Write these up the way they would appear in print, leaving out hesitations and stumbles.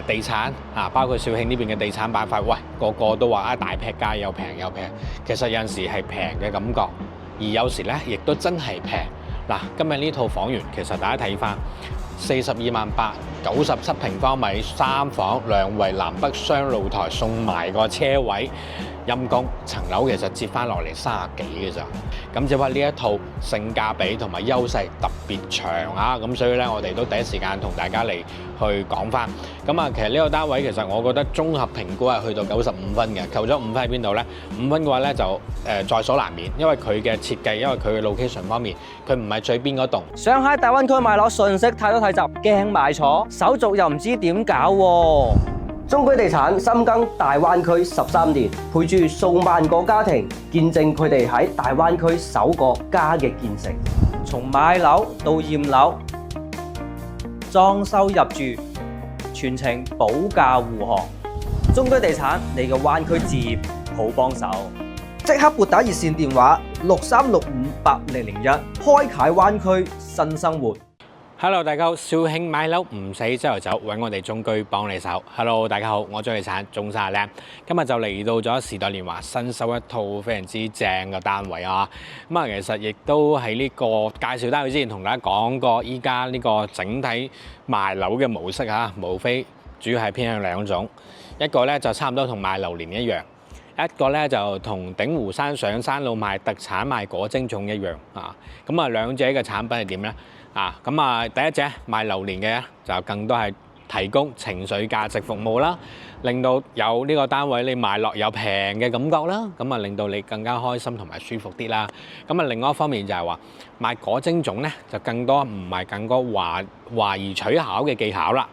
地產啊，包括肇慶呢邊嘅地產板塊，喂個個都話啊大劈價又平又平，其實有陣時係平嘅感覺，而有時咧亦都真係平。嗱，今日呢套房源其實大家睇翻428000，97平方米，3房2衛南北雙露台，送埋個車位。陰公層樓其實折翻落嚟30幾嘅咋，咁只不過呢一套性價比同埋優勢特別長啊，咁所以咧我哋都第一時間同大家嚟去講翻。咁啊，其實呢個單位其實我覺得綜合評估係去到95分嘅，扣咗5分喺邊度咧？5分嘅話咧就在所難免，因為佢嘅設計，因為佢嘅 location 方面，佢唔係最邊嗰棟。想喺大灣區買樓，信息太多太雜，驚買錯，手續又唔知點搞喎。中居地產深耕大灣區13年，陪住數萬個家庭，見證佢哋喺大灣區首個家嘅建成。從買樓到驗樓、裝修入住，全程保駕護航。中居地產，你嘅灣區置業好幫手，即刻撥打熱線電話63658001，開啟灣區新生活。Hello， 大家好，肇慶買樓唔使周遊走，揾我哋中居幫你手。Hello， 大家好，我中地產中山靚，今日就嚟到咗時代蓮華新收一套非常之正嘅單位啊！咁啊，其實亦都喺呢個介紹單位之前，同大家講過，依家呢個整體賣樓嘅模式啊，無非主要係偏向兩種，一個咧就差唔多同賣榴蓮一樣，一個咧就同鼎湖山上山路賣特產賣果蒸粽一樣啊！咁啊，兩者嘅產品係點咧？咁啊，第一隻賣榴蓮嘅就更多係提供情緒價值服務啦，令到有呢個單位你買落有平嘅感覺啦，咁啊令到你更加開心同埋舒服啲啦。咁啊，另外一方面就係話賣果蒸粽咧，就更多唔係更多華而取巧嘅技巧啦。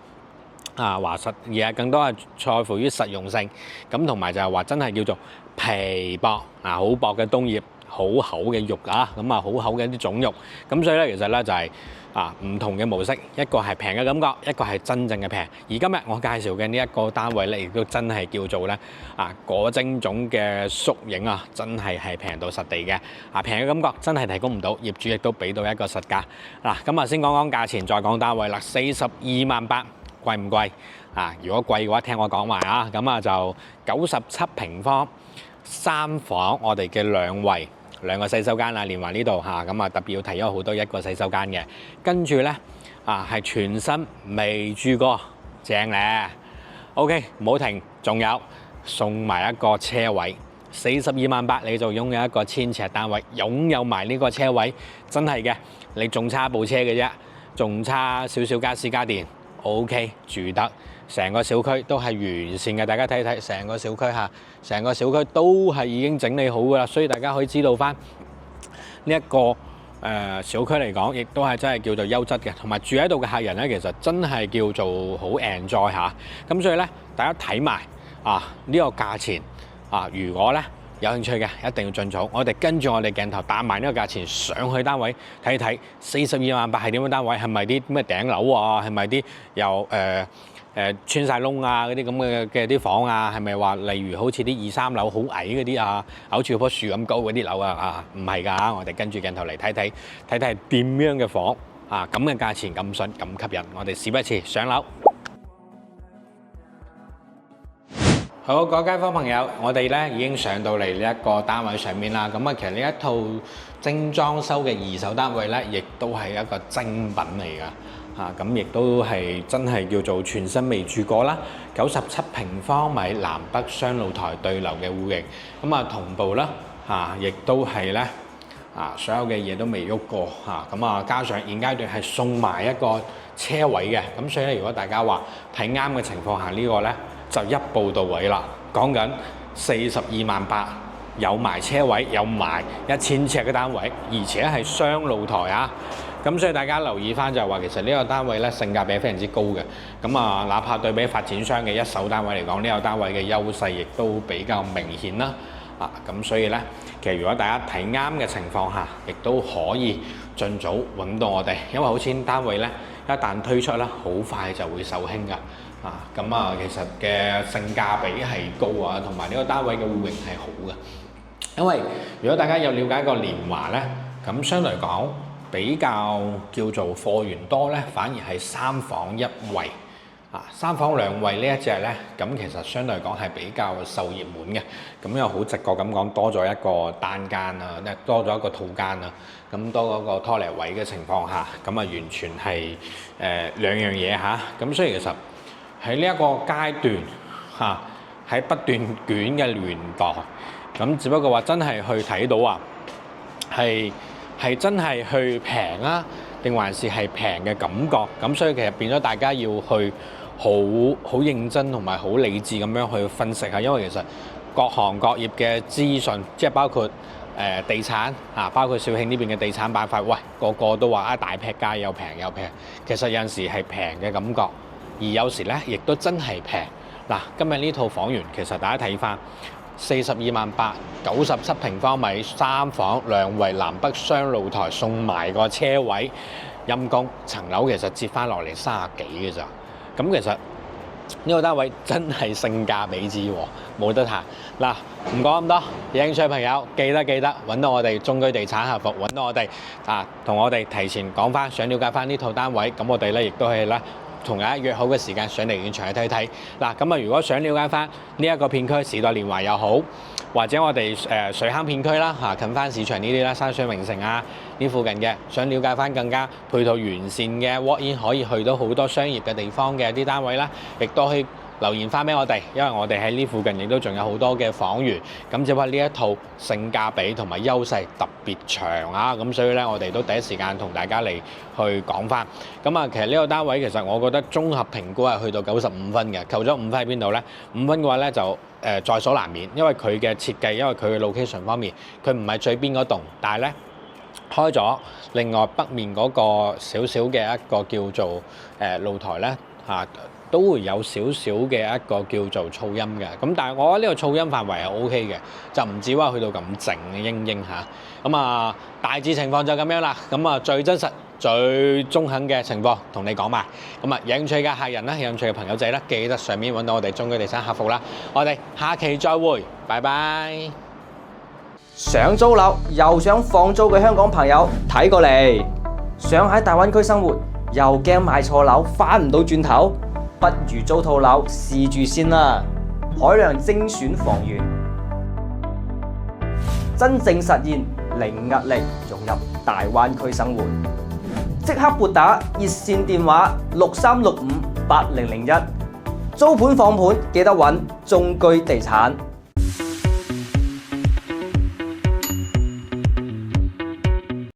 話實而係更多係在乎於實用性，咁同埋就係話真係叫做皮薄好薄嘅冬葉。好厚嘅肉啊，咁啊好厚嘅一啲粽肉，咁所以咧其實咧就係唔同嘅模式，一個係平嘅感覺，一個係真正嘅平。而今日我介紹嘅呢一個單位咧，亦都真係叫做咧果蒸粽嘅縮影啊，真係平到實地嘅平嘅感覺真係提供唔到，業主亦都俾到一個實價。咁啊先講講價錢，再講單位啦，428000，貴唔貴如果貴嘅話，聽我講埋啊，咁啊就97平方，3房，我哋嘅2衛。2個洗手間啦，蓮華呢度咁啊特別要提咗好多1個洗手間嘅，跟住咧係全新未住過，正咧。OK， 唔好停，仲有送埋一個車位，428000你就擁有一個1000尺單位，擁有埋呢個車位，真係嘅，你仲差部車嘅啫，仲差少少家私家電 ，OK 住得。成個小區都係完善嘅，大家睇睇成個小區成個小區都係已經整理好㗎啦，所以大家可以知道翻呢一個小區嚟講，亦都係真係叫做優質嘅，同埋住喺度嘅客人咧，其實真係叫做好 enjoy 下。咁所以咧，大家睇埋呢個價錢如果咧有興趣嘅，一定要盡早。我哋跟住我哋鏡頭打埋呢個價錢上去單位睇睇，428000係點樣單位？係咪啲咩頂樓啊？係咪啲又穿晒窿嗰啲咁嘅啲房係咪話例如好似啲2、3樓好矮嗰啲好似棵樹咁高嗰啲樓唔係㗎，我哋跟住鏡頭嚟睇睇係點樣嘅房咁嘅價錢咁筍咁吸引，我哋試一次上樓。好，各位街坊朋友，我哋咧已經上到嚟呢一個單位上面啦。咁其實呢一套精裝修嘅二手單位咧，亦都係一個精品嚟㗎。咁亦都係真係叫做全新未住過啦，97平方米南北雙露台對流嘅戶型，咁同步啦亦都係咧所有嘅嘢都未喐過咁加上現階段係送埋一個車位嘅，咁所以咧如果大家話睇啱嘅情況下，呢個咧就一步到位啦。講緊428000有埋車位，有埋1000尺嘅單位，而且係雙露台咁所以大家留意翻就係話，其實呢個單位咧性價比非常之高嘅。咁哪怕對比發展商嘅一手單位嚟講，呢個單位嘅優勢亦都比較明顯啦。咁所以咧，其實如果大家睇啱嘅情況下，亦都可以盡早揾到我哋，因為好似單位咧一旦推出啦，好快就會售罄㗎。其實嘅性價比係高同埋呢個單位嘅戶型係好嘅。因為如果大家有了解過蓮華咧，咁相對嚟講，比較叫做貨源多咧，反而係3房1衛三房兩衛呢一隻呢，咁其實相對嚟講係比較受熱門嘅，咁又好直覺咁講，多咗一個單間啊，多咗一個套間啊，咁多嗰個拖泥位嘅情況下，咁啊完全係兩樣嘢嚇，咁所以其實喺呢一個階段喺不斷捲嘅年代，咁只不過話真係去睇到啊，係真係去平啊，定還是係平嘅感覺，咁所以其實變咗大家要去好認真同埋好理智咁樣去分析下，因為其實各行各業嘅資訊，即係包括地產包括肇慶呢邊嘅地產板塊，喂個個都話大劈價又平又平，其實有陣時係平嘅感覺，而有時咧亦都真係平。嗱，今日呢套房源其實大家睇翻42.897平方米，三房兩衛南北雙露台，送埋個車位，陰公層樓其實折翻落嚟30幾嘅咋。咁其實呢個單位真係性價比之喎，冇得彈。嗱，唔講咁多，有興趣嘅朋友記得揾到我哋中居地產客服，揾到我哋同我哋提前講翻，想了解翻呢套單位，咁我哋咧亦都係咧同大家約好嘅時間上嚟現場去睇睇。嗱，咁啊如果想了解翻呢一個片區，時代年華又好，或者我哋水坑片區啦近翻市場呢啲啦，山水名城呢附近嘅，想了解翻更加配套完善嘅 walk-in 可以去到好多商業嘅地方嘅啲單位啦，亦都可以留言翻俾我哋，因為我哋喺呢附近亦都仲有好多嘅房源，咁只不過呢一套性價比同埋優勢特別長咁所以咧我哋都第一時間同大家嚟去講翻。咁其實呢個單位其實我覺得綜合評估係去到95分嘅，扣咗5分喺邊度咧？5分嘅話咧就在所難免，因為佢嘅設計，因為佢嘅 location 方面，佢唔係最邊嗰棟，但係咧開咗另外北面嗰個少少嘅一個叫做露台咧都會有少少嘅一個叫做噪音嘅，咁但係我覺得呢個噪音範圍係 O K 嘅，就唔止話去到咁靜嘅嘤咁大致情況就咁樣啦，咁最真實最中肯嘅情況同你講埋，咁有興趣嘅客人啦，有興趣嘅朋友仔啦，記得上面揾到我哋中居地產客服啦，我哋下期再會，拜拜。想租樓又想放租嘅香港朋友睇過嚟，想喺大灣區生活又驚買錯樓翻唔到轉頭，不如租套樓試住先啦。海量精選房源，真正實現零壓力融入大灣區生活。即刻撥打熱線電話63658001，租盤放盤記得揾中居地產。